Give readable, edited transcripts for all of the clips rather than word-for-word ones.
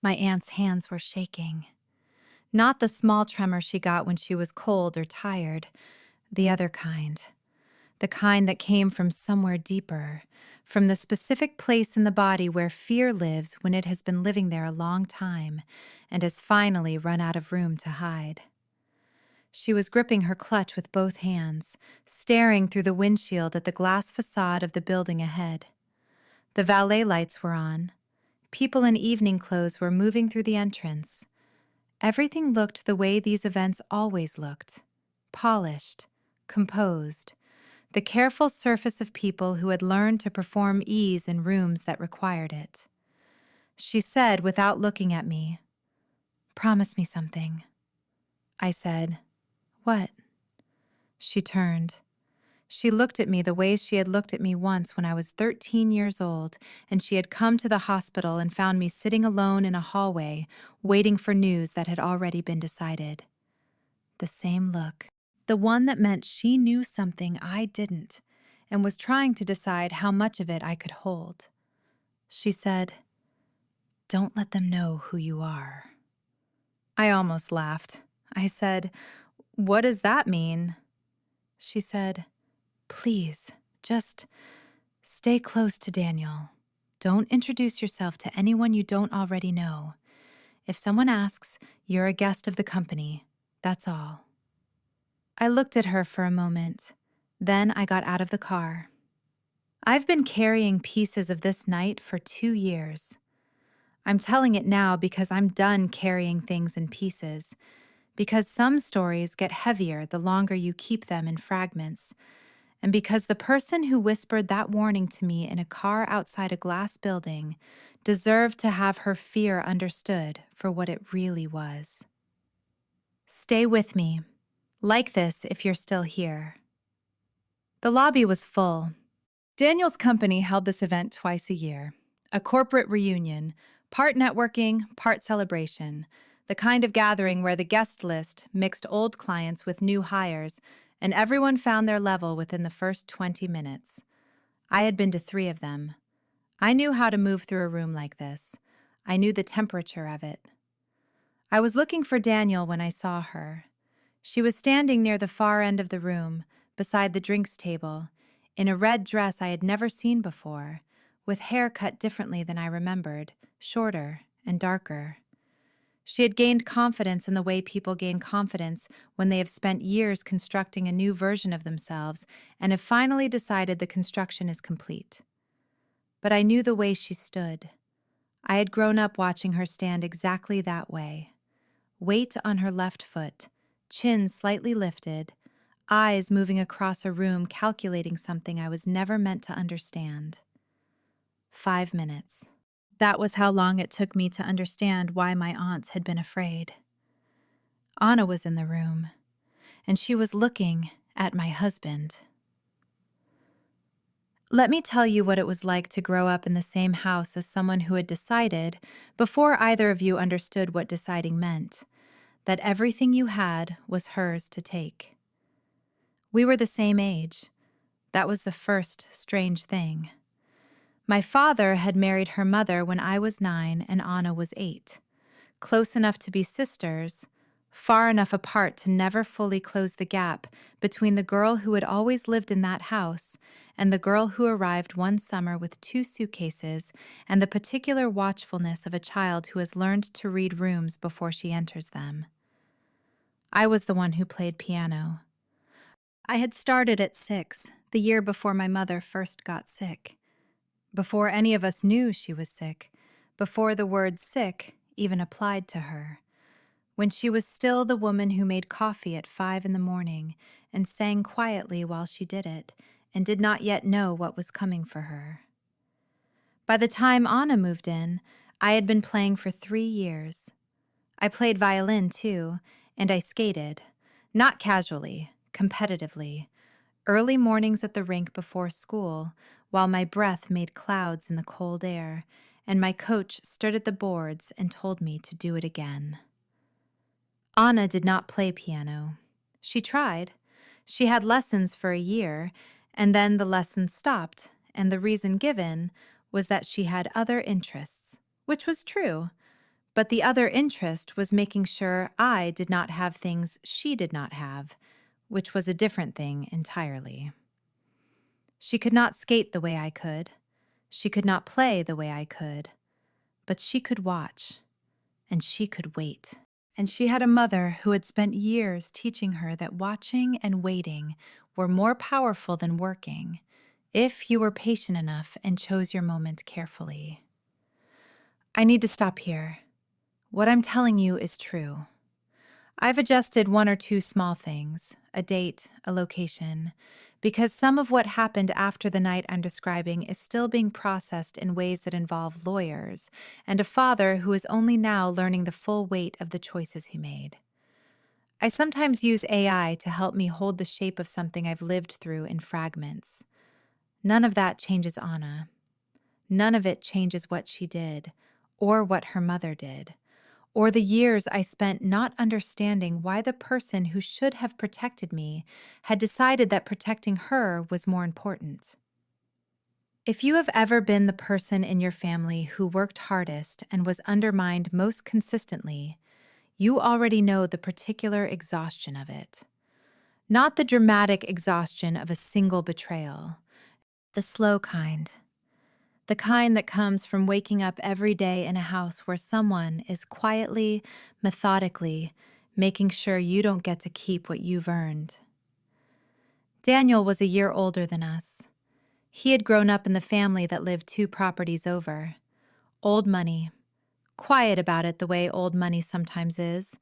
My aunt's hands were shaking. Not the small tremor she got when she was cold or tired, the other kind. The kind that came from somewhere deeper, from the specific place in the body where fear lives when it has been living there a long time and has finally run out of room to hide. She was gripping her clutch with both hands, staring through the windshield at the glass facade of the building ahead. The valet lights were on. People in evening clothes were moving through the entrance. Everything looked the way these events always looked: polished, composed, the careful surface of people who had learned to perform ease in rooms that required it. She said without looking at me, "Promise me something." I said, "What?" She turned. She looked at me the way she had looked at me once when I was 13 years old, and she had come to the hospital and found me sitting alone in a hallway, waiting for news that had already been decided. The same look. The one that meant she knew something I didn't, and was trying to decide how much of it I could hold. She said, "Don't let them know who you are." I almost laughed. I said, "What does that mean?" She said, "Please, just stay close to Daniel. Don't introduce yourself to anyone you don't already know. If someone asks, you're a guest of the company. That's all." I looked at her for a moment. Then I got out of the car. I've been carrying pieces of this night for 2 years. I'm telling it now because I'm done carrying things in pieces, because some stories get heavier the longer you keep them in fragments, and because the person who whispered that warning to me in a car outside a glass building deserved to have her fear understood for what it really was. Stay with me. Like this if you're still here. The lobby was full. Daniel's company held this event twice a year. A corporate reunion, part networking, part celebration, the kind of gathering where the guest list mixed old clients with new hires, and everyone found their level within the first 20 minutes. I had been to 3 of them. I knew how to move through a room like this. I knew the temperature of it. I was looking for Daniel when I saw her. She was standing near the far end of the room, beside the drinks table, in a red dress I had never seen before, with hair cut differently than I remembered, shorter and darker. She had gained confidence in the way people gain confidence when they have spent years constructing a new version of themselves and have finally decided the construction is complete. But I knew the way she stood. I had grown up watching her stand exactly that way. Weight on her left foot, chin slightly lifted, eyes moving across a room calculating something I was never meant to understand. 5 minutes. That was how long it took me to understand why my aunts had been afraid. Anna was in the room, and she was looking at my husband. Let me tell you what it was like to grow up in the same house as someone who had decided, before either of you understood what deciding meant, that everything you had was hers to take. We were the same age. That was the first strange thing. My father had married her mother when I was 9 and Anna was 8, close enough to be sisters, far enough apart to never fully close the gap between the girl who had always lived in that house and the girl who arrived one summer with 2 suitcases and the particular watchfulness of a child who has learned to read rooms before she enters them. I was the one who played piano. I had started at 6, the year before my mother first got sick. Before any of us knew she was sick, before the word sick even applied to her, when she was still the woman who made coffee at 5 in the morning and sang quietly while she did it and did not yet know what was coming for her. By the time Anna moved in, I had been playing for 3 years. I played violin too, and I skated, not casually, competitively, early mornings at the rink before school, while my breath made clouds in the cold air, and my coach stood at the boards and told me to do it again. Anna did not play piano. She tried. She had lessons for a year, and then the lessons stopped, and the reason given was that she had other interests, which was true, But the other interest was making sure I did not have things she did not have, which was a different thing entirely. She could not skate the way I could. She could not play the way I could. But she could watch, and she could wait. And she had a mother who had spent years teaching her that watching and waiting were more powerful than working, if you were patient enough and chose your moment carefully. I need to stop here. What I'm telling you is true. I've adjusted one or two small things, a date, a location, because some of what happened after the night I'm describing is still being processed in ways that involve lawyers and a father who is only now learning the full weight of the choices he made. I sometimes use AI to help me hold the shape of something I've lived through in fragments. None of that changes Anna. None of it changes what she did, or what her mother did, or the years I spent not understanding why the person who should have protected me had decided that protecting her was more important. If you have ever been the person in your family who worked hardest and was undermined most consistently, you already know the particular exhaustion of it. Not the dramatic exhaustion of a single betrayal, the slow kind. The kind that comes from waking up every day in a house where someone is quietly, methodically, making sure you don't get to keep what you've earned. Daniel was a year older than us. He had grown up in the family that lived 2 properties over. Old money. Quiet about it the way old money sometimes is,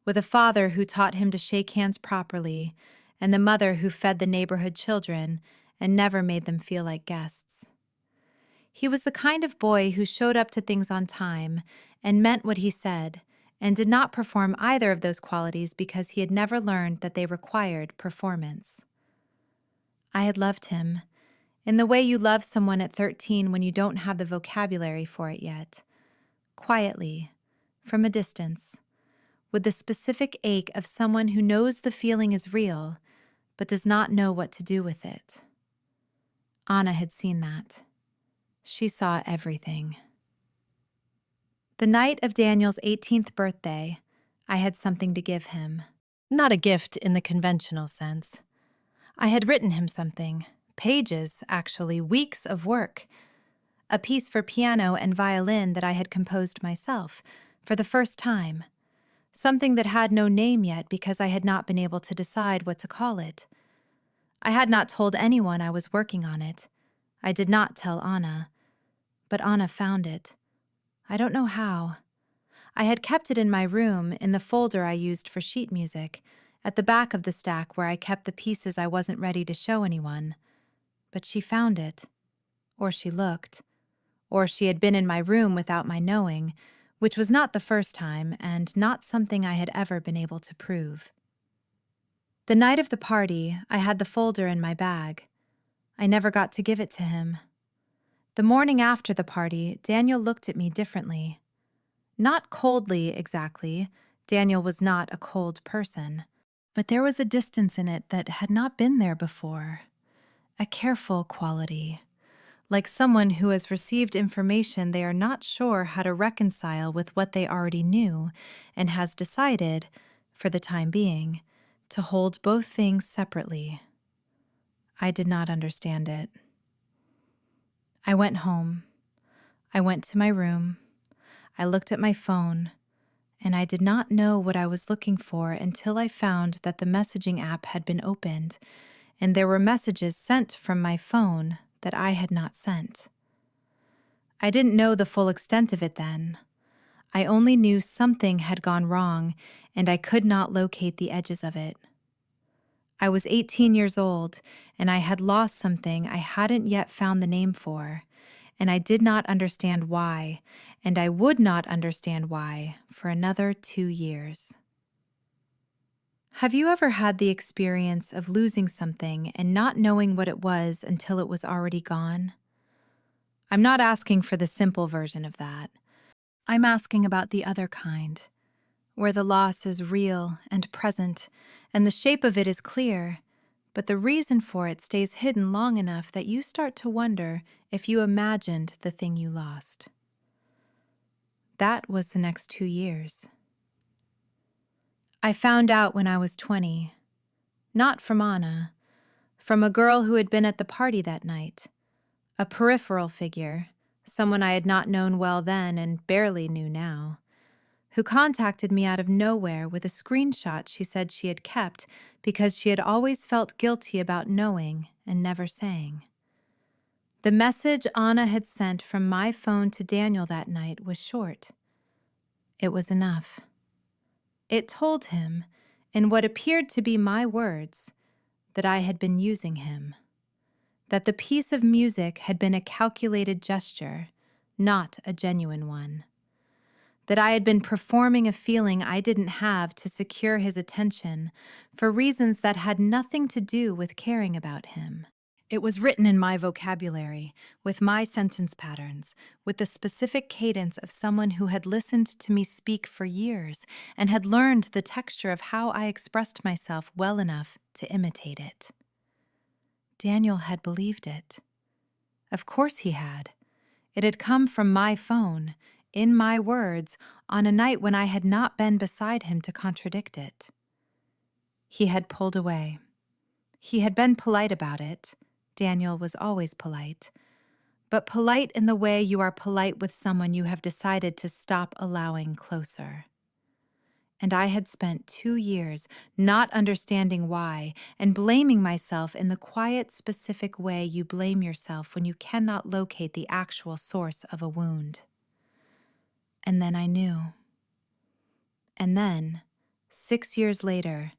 with a father who taught him to shake hands properly, and the mother who fed the neighborhood children and never made them feel like guests. He was the kind of boy who showed up to things on time and meant what he said, and did not perform either of those qualities because he had never learned that they required performance. I had loved him, in the way you love someone at 13 when you don't have the vocabulary for it yet. Quietly, from a distance, with the specific ache of someone who knows the feeling is real, but does not know what to do with it. Anna had seen that. She saw everything. The night of Daniel's 18th birthday, I had something to give him. Not a gift in the conventional sense. I had written him something, pages, actually, weeks of work. A piece for piano and violin that I had composed myself, for the first time. Something that had no name yet because I had not been able to decide what to call it. I had not told anyone I was working on it. I did not tell Anna. But Anna found it. I don't know how. I had kept it in my room, in the folder I used for sheet music, at the back of the stack where I kept the pieces I wasn't ready to show anyone. But she found it. Or she looked. Or she had been in my room without my knowing, which was not the first time and not something I had ever been able to prove. The night of the party, I had the folder in my bag. I never got to give it to him. The morning after the party, Daniel looked at me differently. Not coldly, exactly. Daniel was not a cold person. But there was a distance in it that had not been there before. A careful quality. Like someone who has received information they are not sure how to reconcile with what they already knew and has decided, for the time being, to hold both things separately. I did not understand it. I went home. I went to my room. I looked at my phone, and I did not know what I was looking for until I found that the messaging app had been opened, and there were messages sent from my phone that I had not sent. I didn't know the full extent of it then. I only knew something had gone wrong, and I could not locate the edges of it. I was 18 years old, and I had lost something I hadn't yet found the name for, and I did not understand why, and I would not understand why for another 2 years. Have you ever had the experience of losing something and not knowing what it was until it was already gone? I'm not asking for the simple version of that. I'm asking about the other kind, where the loss is real and present, and the shape of it is clear, but the reason for it stays hidden long enough that you start to wonder if you imagined the thing you lost. That was the next 2 years. I found out when I was 20, not from Anna, from a girl who had been at the party that night, a peripheral figure, someone I had not known well then and barely knew now, who contacted me out of nowhere with a screenshot she said she had kept because she had always felt guilty about knowing and never saying. The message Anna had sent from my phone to Daniel that night was short. It was enough. It told him, in what appeared to be my words, that I had been using him, that the piece of music had been a calculated gesture, not a genuine one, that I had been performing a feeling I didn't have to secure his attention for reasons that had nothing to do with caring about him. It was written in my vocabulary, with my sentence patterns, with the specific cadence of someone who had listened to me speak for years and had learned the texture of how I expressed myself well enough to imitate it. Daniel had believed it. Of course he had. It had come from my phone, in my words, on a night when I had not been beside him to contradict it. He had pulled away. He had been polite about it. Daniel was always polite, but polite in the way you are polite with someone you have decided to stop allowing closer. And I had spent 2 years not understanding why and blaming myself in the quiet, specific way you blame yourself when you cannot locate the actual source of a wound. And then I knew. And then, 6 years later,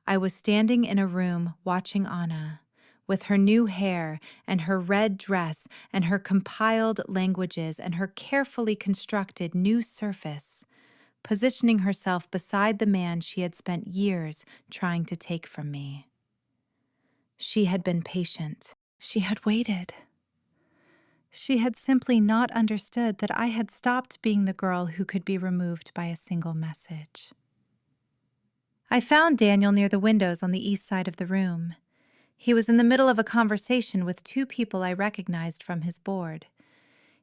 I was standing in a room watching Anna, with her new hair and her red dress and her compiled languages and her carefully constructed new surface, positioning herself beside the man she had spent years trying to take from me. She had been patient. She had waited. She had simply not understood that I had stopped being the girl who could be removed by a single message. I found Daniel near the windows on the east side of the room. He was in the middle of a conversation with 2 people I recognized from his board.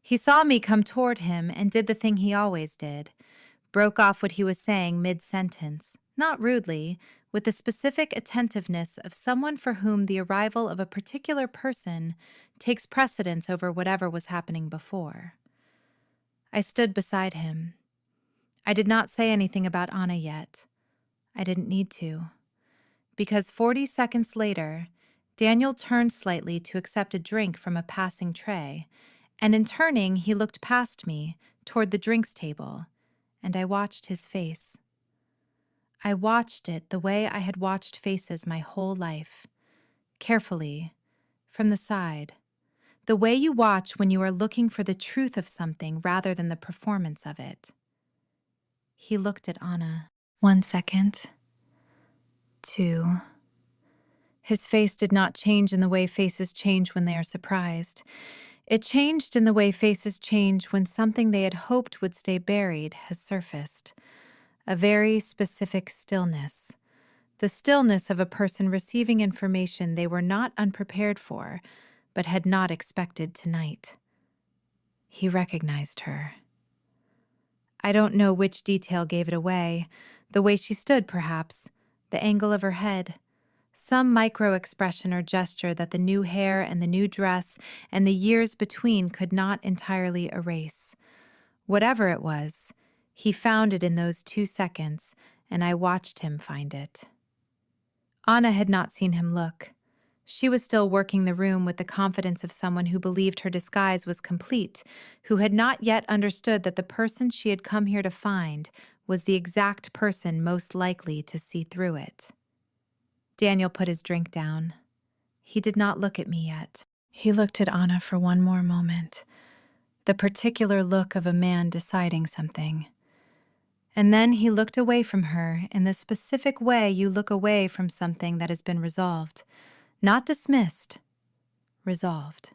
He saw me come toward him and did the thing he always did, broke off what he was saying mid-sentence, not rudely, with the specific attentiveness of someone for whom the arrival of a particular person takes precedence over whatever was happening before. I stood beside him. I did not say anything about Anna yet. I didn't need to. Because 40 seconds later, Daniel turned slightly to accept a drink from a passing tray, and in turning, he looked past me, toward the drinks table, and I watched his face. I watched it the way I had watched faces my whole life, carefully, from the side, the way you watch when you are looking for the truth of something rather than the performance of it. He looked at Anna. 1 second. 2. His face did not change in the way faces change when they are surprised. It changed in the way faces change when something they had hoped would stay buried has surfaced. A very specific stillness. The stillness of a person receiving information they were not unprepared for, but had not expected tonight. He recognized her. I don't know which detail gave it away. The way she stood, perhaps. The angle of her head. Some micro-expression or gesture that the new hair and the new dress and the years between could not entirely erase. Whatever it was, he found it in those 2 seconds, and I watched him find it. Anna had not seen him look. She was still working the room with the confidence of someone who believed her disguise was complete, who had not yet understood that the person she had come here to find was the exact person most likely to see through it. Daniel put his drink down. He did not look at me yet. He looked at Anna for one more moment, the particular look of a man deciding something. And then he looked away from her in the specific way you look away from something that has been resolved, not dismissed, resolved.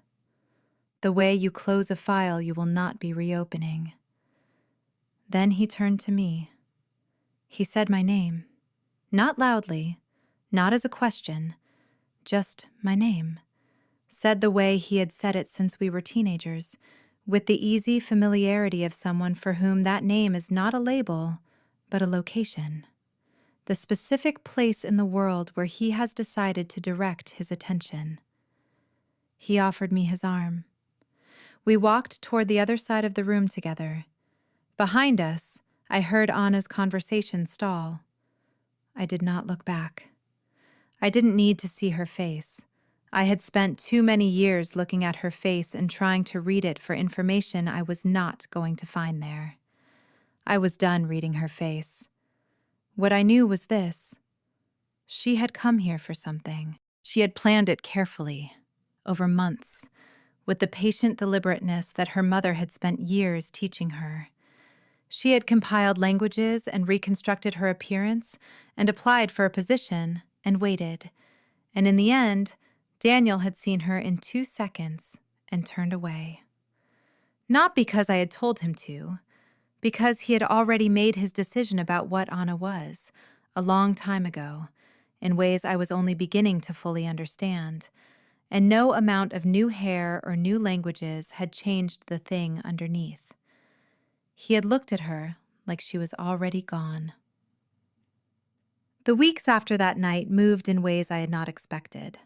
The way you close a file you will not be reopening. Then he turned to me. He said my name, not loudly, not as a question, just my name, said the way he had said it since we were teenagers, with the easy familiarity of someone for whom that name is not a label, but a location, the specific place in the world where he has decided to direct his attention. He offered me his arm. We walked toward the other side of the room together. Behind us, I heard Anna's conversation stall. I did not look back. I didn't need to see her face. I had spent too many years looking at her face and trying to read it for information I was not going to find there. I was done reading her face. What I knew was this: she had come here for something. She had planned it carefully, over months, with the patient deliberateness that her mother had spent years teaching her. She had compiled languages and reconstructed her appearance and applied for a position and waited. And in the end, Daniel had seen her in 2 seconds and turned away. Not because I had told him to, because he had already made his decision about what Anna was, a long time ago, in ways I was only beginning to fully understand, and no amount of new hair or new languages had changed the thing underneath. He had looked at her like she was already gone. The weeks after that night moved in ways I had not expected.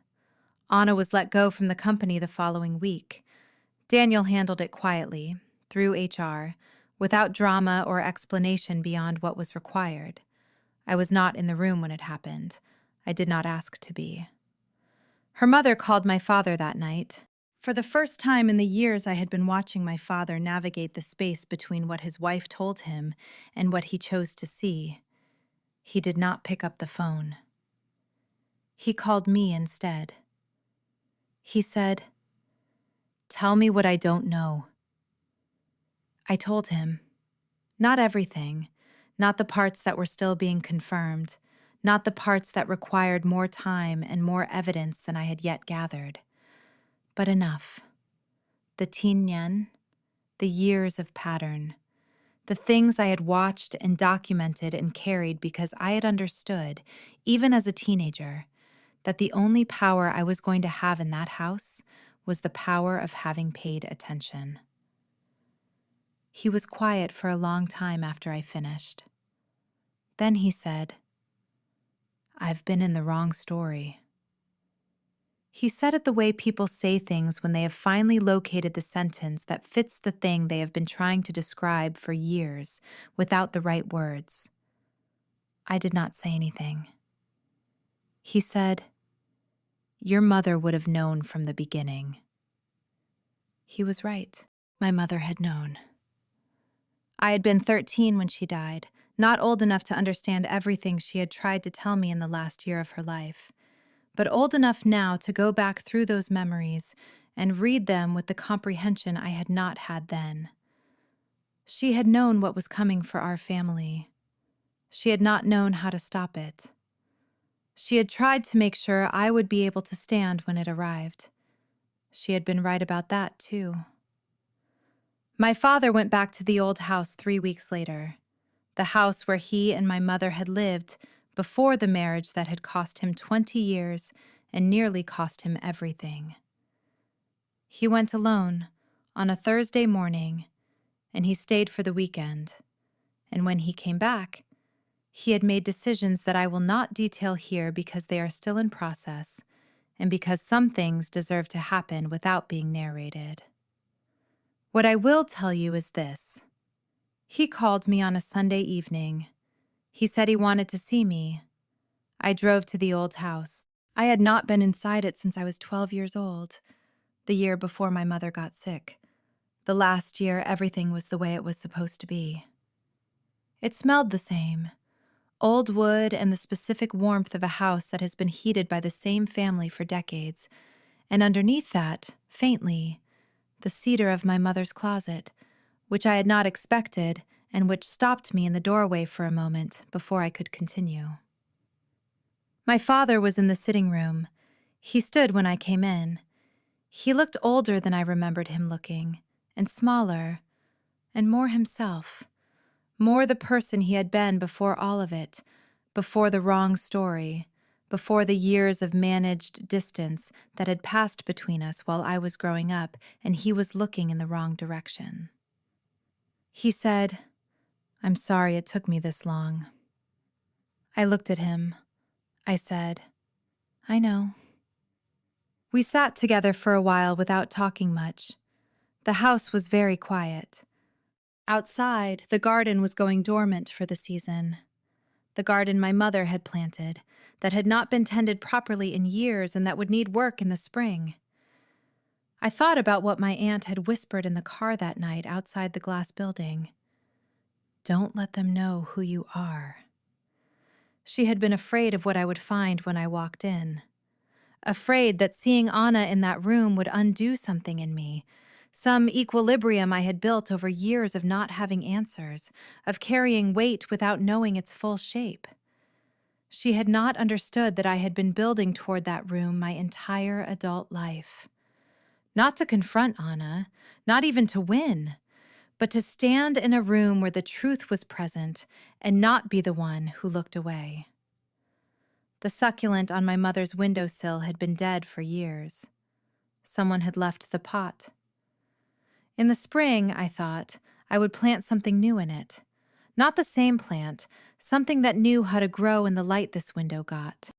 Anna was let go from the company the following week. Daniel handled it quietly, through HR, without drama or explanation beyond what was required. I was not in the room when it happened. I did not ask to be. Her mother called my father that night. For the first time in the years I had been watching my father navigate the space between what his wife told him and what he chose to see, he did not pick up the phone. He called me instead. He said, "Tell me what I don't know." I told him. Not everything, not the parts that were still being confirmed, not the parts that required more time and more evidence than I had yet gathered, but enough. The tinyan, the years of pattern, the things I had watched and documented and carried because I had understood, even as a teenager, that the only power I was going to have in that house was the power of having paid attention. He was quiet for a long time after I finished. Then he said, "I've been in the wrong story." He said it the way people say things when they have finally located the sentence that fits the thing they have been trying to describe for years without the right words. I did not say anything. He said, "Your mother would have known from the beginning." He was right. My mother had known. I had been 13 when she died, not old enough to understand everything she had tried to tell me in the last year of her life, but old enough now to go back through those memories and read them with the comprehension I had not had then. She had known what was coming for our family. She had not known how to stop it. She had tried to make sure I would be able to stand when it arrived. She had been right about that, too. My father went back to the old house 3 weeks later, the house where he and my mother had lived before the marriage that had cost him 20 years and nearly cost him everything. He went alone on a Thursday morning, and he stayed for the weekend. And when he came back, he had made decisions that I will not detail here because they are still in process, and because some things deserve to happen without being narrated. What I will tell you is this. He called me on a Sunday evening. He said he wanted to see me. I drove to the old house. I had not been inside it since I was 12 years old, the year before my mother got sick. The last year, everything was the way it was supposed to be. It smelled the same. Old wood and the specific warmth of a house that has been heated by the same family for decades. And underneath that, faintly, the cedar of my mother's closet, which I had not expected and which stopped me in the doorway for a moment before I could continue. My father was in the sitting room. He stood when I came in. He looked older than I remembered him looking, and smaller, and more himself, more the person he had been before all of it, before the wrong story, before the years of managed distance that had passed between us while I was growing up and he was looking in the wrong direction. He said, "I'm sorry it took me this long." I looked at him. I said, "I know." We sat together for a while without talking much. The house was very quiet. Outside, the garden was going dormant for the season. The garden my mother had planted, that had not been tended properly in years and that would need work in the spring. I thought about what my aunt had whispered in the car that night outside the glass building. "Don't let them know who you are." She had been afraid of what I would find when I walked in. Afraid that seeing Anna in that room would undo something in me, some equilibrium I had built over years of not having answers, of carrying weight without knowing its full shape. She had not understood that I had been building toward that room my entire adult life. Not to confront Anna, not even to win, but to stand in a room where the truth was present and not be the one who looked away. The succulent on my mother's windowsill had been dead for years. Someone had left the pot. In the spring, I thought, I would plant something new in it. Not the same plant, something that knew how to grow in the light this window got.